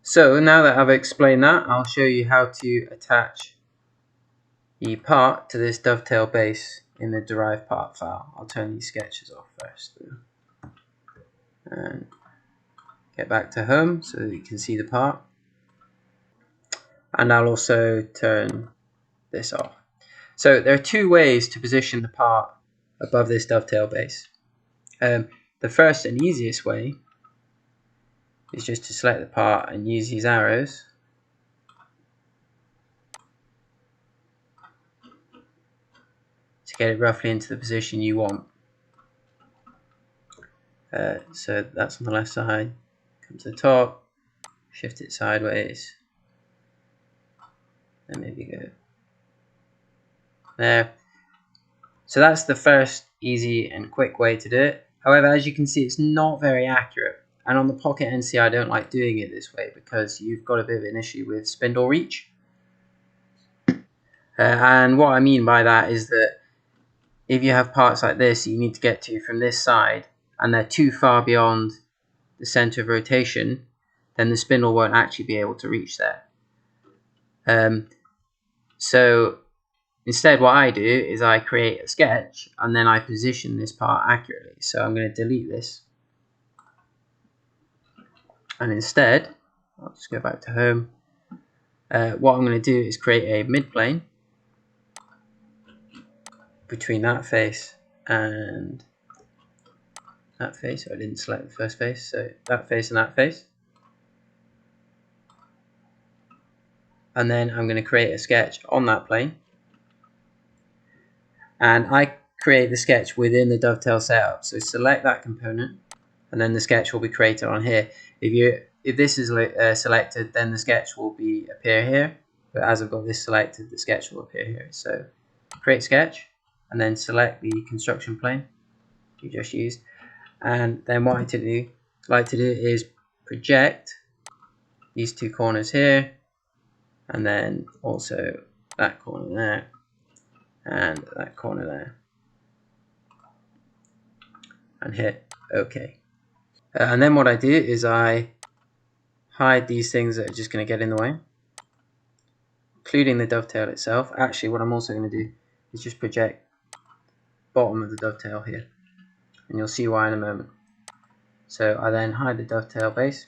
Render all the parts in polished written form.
So now that I've explained that, I'll show you how to attach the part to this dovetail base in the derived part file. I'll turn these sketches off first and get back to home so that you can see the part. And I'll also turn this off. So there are two ways to position the part above this dovetail base. The first and easiest way is just to select the part and use these arrows to get it roughly into the position you want. So that's on the left side. Come to the top, shift it sideways, and maybe go there. So that's the first easy and quick way to do it. However, as you can see, it's not very accurate. And on the Pocket NC, I don't like doing it this way because you've got a bit of an issue with spindle reach. And what I mean by that is that if you have parts like this you need to get to from this side and they're too far beyond the center of rotation, then the spindle won't actually be able to reach there. So instead what I do is I create a sketch and then I position this part accurately. So I'm going to delete this. And instead, I'll just go back to home. What I'm going to do is create a midplane between that face and that face. So I didn't select the first face, so that face and that face. And then I'm going to create a sketch on that plane. And I create the sketch within the dovetail setup. So select that component, and then the sketch will be created on here. If this is selected, then the sketch will appear here. But as I've got this selected, the sketch will appear here. So create sketch, and then select the construction plane you just used. And then what I like to do is project these two corners here, and then also that corner there, and that corner there, and hit OK. And then what I do is I hide these things that are just going to get in the way, including the dovetail itself. Actually, what I'm also going to do is just project bottom of the dovetail here, and you'll see why in a moment. So I then hide the dovetail base,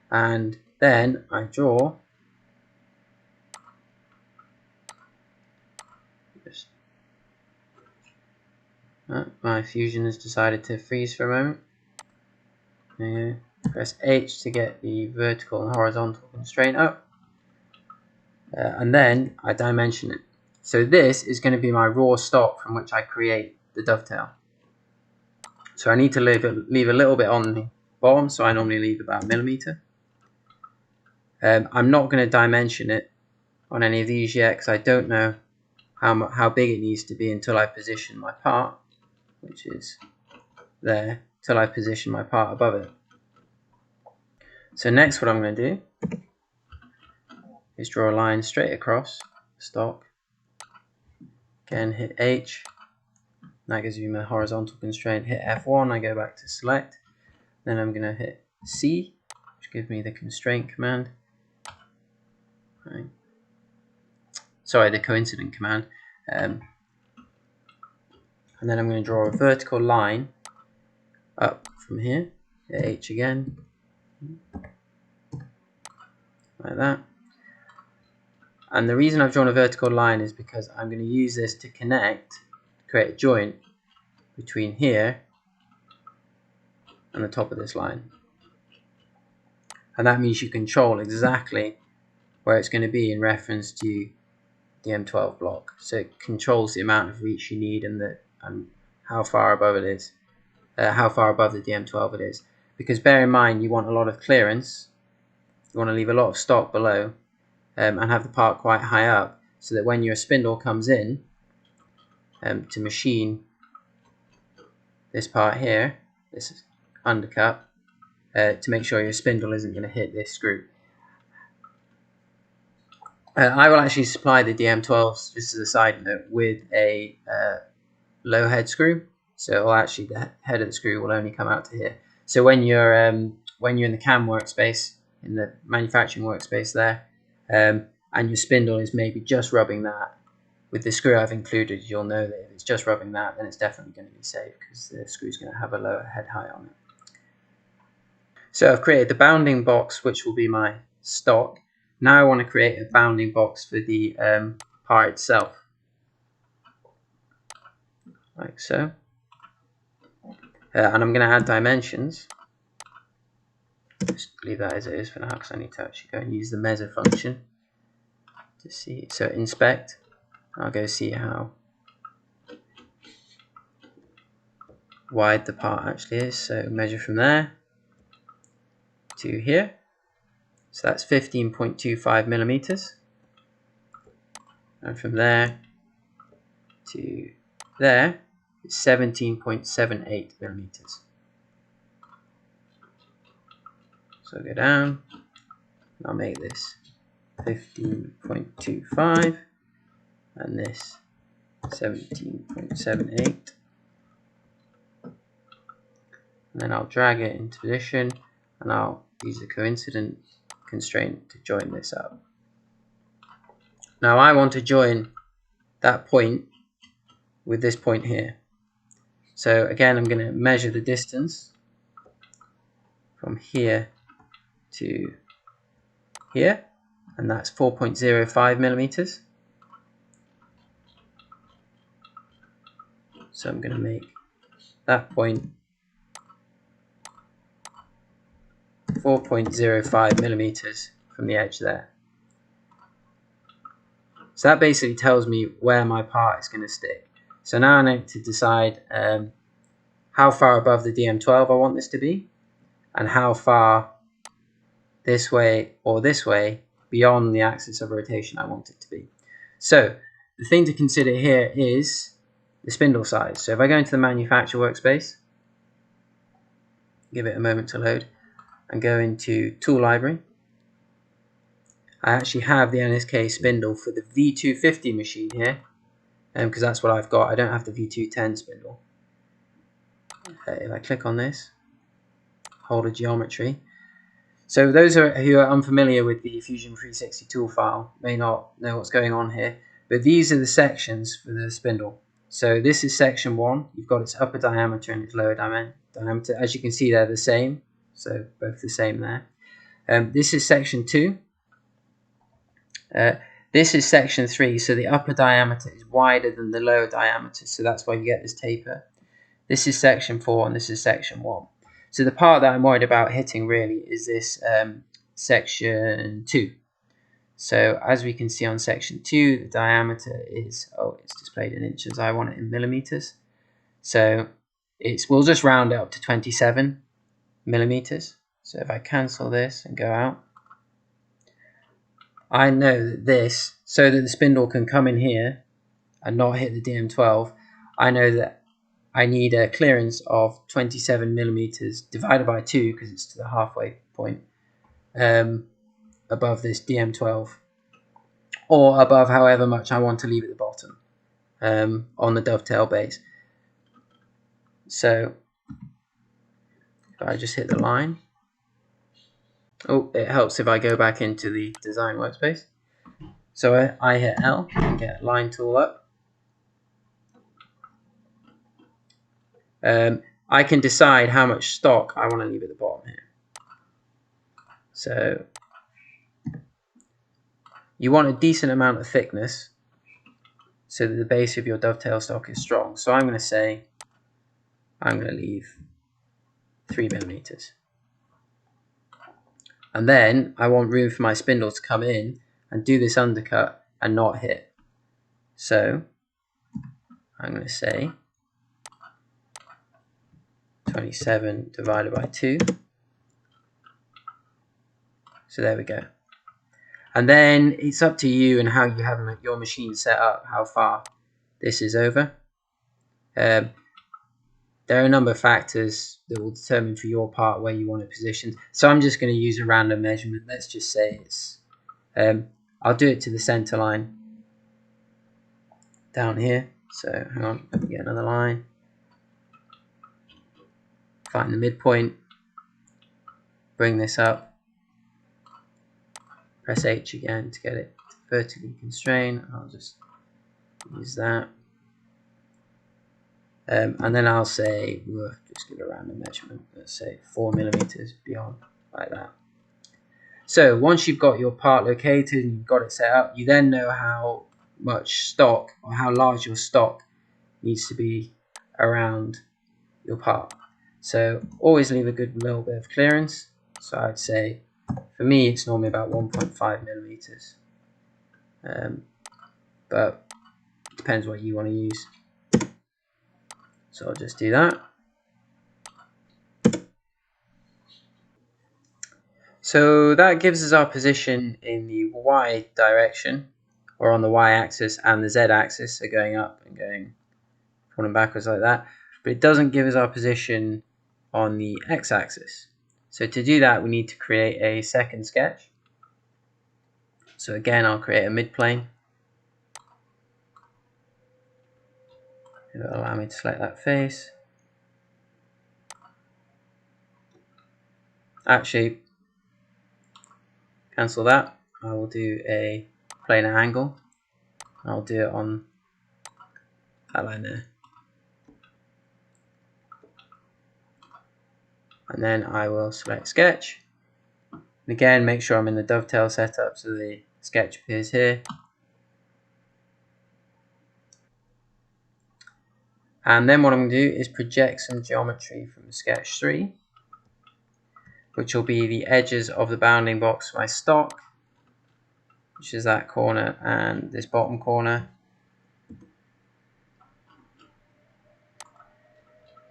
and then I draw my fusion has decided to freeze for a moment. Press H to get the vertical and horizontal constraint up, and then I dimension it. So this is going to be my raw stock from which I create the dovetail. So I need to leave a little bit on the bottom, so I normally leave about a millimeter. I'm not going to dimension it on any of these yet because I don't know how big it needs to be until I position my part, which is there, till I position my part above it. So next what I'm going to do is draw a line straight across stock. Again, hit H. That gives me my horizontal constraint. Hit F1, I go back to select. Then I'm going to hit C, which gives me the constraint command. Right. Sorry, the coincident command. And then I'm going to draw a vertical line up from here. Hit H again. Like that. And the reason I've drawn a vertical line is because I'm going to use this to create a joint between here and the top of this line. And that means you control exactly where it's going to be in reference to the M12 block. So it controls the amount of reach you need and how far above it is, how far above the DM12 it is. Because bear in mind, you want a lot of clearance. You want to leave a lot of stock below and have the part quite high up, so that when your spindle comes in to machine this part here, this undercut, to make sure your spindle isn't going to hit this screw. I will actually supply the DM12s, just as a side note, with a low head screw. So the head of the screw will only come out to here. So when you're in the CAM workspace in the manufacturing workspace there, and your spindle is maybe just rubbing that. With the screw I've included, you'll know that if it's just rubbing that, then it's definitely going to be safe because the screw's going to have a lower head height on it. So I've created the bounding box, which will be my stock. Now I want to create a bounding box for the part itself, like so. And I'm going to add dimensions. Just leave that as it is for now because I need to actually go and use the measure function to see. So inspect, I'll go see how wide the part actually is. So measure from there to here. So that's 15.25 millimeters. And from there to there, it's 17.78 millimeters. So I'll go down, and I'll make this 15.25 and this 17.78. And then I'll drag it into position and I'll use the coincident constraint to join this up. Now I want to join that point with this point here. So again, I'm going to measure the distance from here to here, and that's 4.05 millimeters. So I'm going to make that point 4.05 millimeters from the edge there. So that basically tells me where my part is going to stick. So now I need to decide how far above the DM12 I want this to be, and how far this way or this way beyond the axis of rotation I want it to be. So the thing to consider here is the spindle size. So if I go into the manufacturer workspace, give it a moment to load, and go into tool library, I actually have the NSK spindle for the V250 machine here, because that's what I've got. I don't have the V210 spindle. If I click on this, hold a geometry. So those who are unfamiliar with the Fusion 360 tool file may not know what's going on here, but these are the sections for the spindle. So this is section 1. You've got its upper diameter and its lower diameter. As you can see, they're the same, so both the same there. This is section 2. This is section 3, so the upper diameter is wider than the lower diameter, so that's why you get this taper. This is section 4 and this is section 1. So the part that I'm worried about hitting really is this section 2. So as we can see on section 2, the diameter is, it's displayed in inches, I want it in millimeters. So we'll just round it up to 27 millimeters. So if I cancel this and go out, I know that this, so that the spindle can come in here and not hit the DM12, I know that I need a clearance of 27 millimeters divided by 2 because it's to the halfway point above this DM12, or above however much I want to leave at the bottom on the dovetail base. So if I just hit the line, it helps if I go back into the design workspace. So I hit L and get line tool up. I can decide how much stock I want to leave at the bottom here. So you want a decent amount of thickness so that the base of your dovetail stock is strong. So I'm going to say I'm going to leave 3 millimeters. And then I want room for my spindle to come in and do this undercut and not hit. So I'm going to say 27 divided by 2. So there we go. And then it's up to you and how you have your machine set up, how far this is over. There are a number of factors that will determine for your part where you want it positioned. So I'm just going to use a random measurement. Let's just say it's, I'll do it to the center line down here. So hang on, let me get another line. Find the midpoint, bring this up, Press H again to get it vertically constrained. I'll just use that. And then I'll say, we'll just give a random measurement, let's say 4 millimeters beyond, like that. So once you've got your part located and you've got it set up, you then know how much stock or how large your stock needs to be around your part. So always leave a good little bit of clearance. So I'd say, for me, it's normally about 1.5 millimeters. But it depends what you want to use. So I'll just do that. So that gives us our position in the Y direction, or on the Y axis, and the Z axis, so going up and going forward and backwards like that. But it doesn't give us our position on the X axis. So to do that, we need to create a second sketch. So again, I'll create a midplane. It'll allow me to select that face. Actually, cancel that. I will do a planar angle. I'll do it on that line there. And then I will select sketch. And again, make sure I'm in the dovetail setup so the sketch appears here. And then what I'm going to do is project some geometry from sketch 3, which will be the edges of the bounding box for my stock, which is that corner and this bottom corner.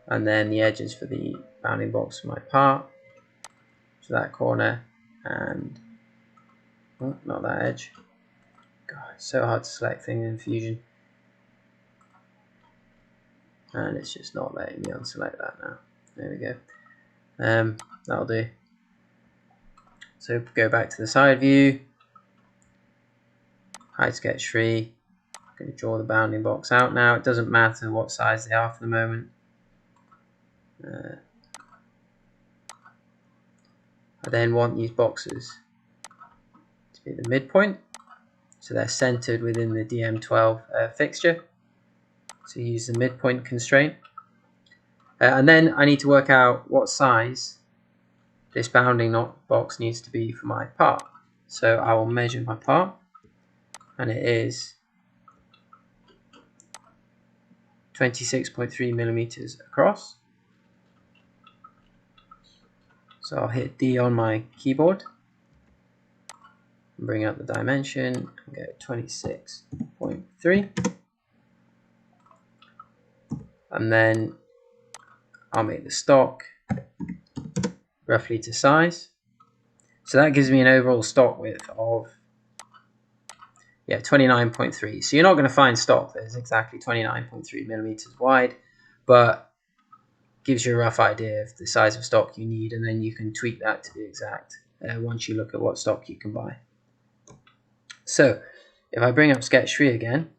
And then the edges for the bounding box for my part, which is that corner and, oh, not that edge. God, it's so hard to select things in Fusion. And it's just not letting me unselect that now. There we go. That'll do. So go back to the side view, hide sketch 3. I'm going to draw the bounding box out now. It doesn't matter what size they are for the moment. I then want these boxes to be the midpoint, so they're centered within the DM12 fixture. So use the midpoint constraint. And then I need to work out what size this bounding box needs to be for my part. So I will measure my part, and it is 26.3 millimeters across. So I'll hit D on my keyboard, bring up the dimension, and go 26.3. And then I'll make the stock roughly to size. So that gives me an overall stock width of 29.3. So you're not going to find stock that is exactly 29.3 millimeters wide, but gives you a rough idea of the size of stock you need, and then you can tweak that to be exact once you look at what stock you can buy. So if I bring up sketch 3 again,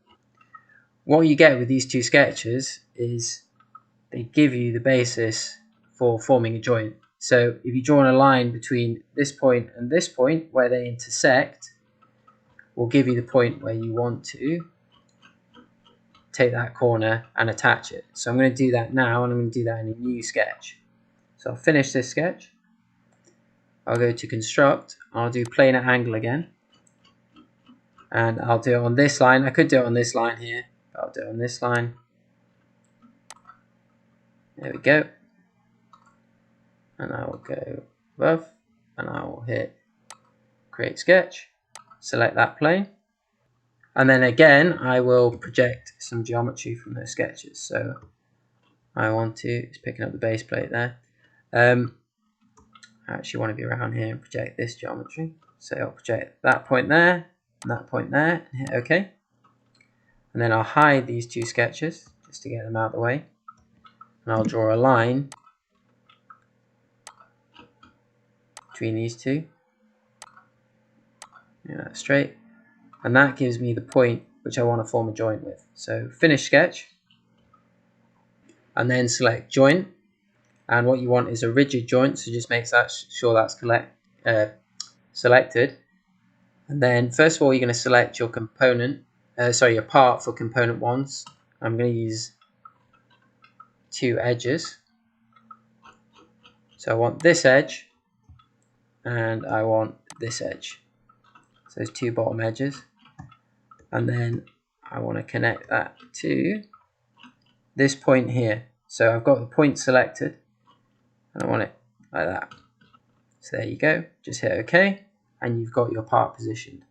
what you get with these two sketches is they give you the basis for forming a joint. So if you draw a line between this point and this point where they intersect, will give you the point where you want to take that corner and attach it. So I'm going to do that now, and I'm going to do that in a new sketch. So I'll finish this sketch. I'll go to construct. I'll do planar angle again. And I'll do it on this line. I could do it on this line here, but I'll do it on this line. There we go. And I will go above, and I will hit create sketch, select that plane, and then again I will project some geometry from those sketches. So I want to, it's picking up the base plate there. I actually want to be around here and project this geometry. So I'll project that point there and that point there and hit OK. And then I'll hide these two sketches just to get them out of the way. And I'll draw a line between these two. That's straight. And that gives me the point which I want to form a joint with. So finish sketch. And then select joint. And what you want is a rigid joint, so just make sure that's selected. And then first of all, you're going to select your component, your part for component 1s. I'm going to use 2 edges. So I want this edge and I want this edge. So those 2 bottom edges. And then I want to connect that to this point here. So I've got the point selected and I want it like that. So there you go. Just hit OK and you've got your part positioned.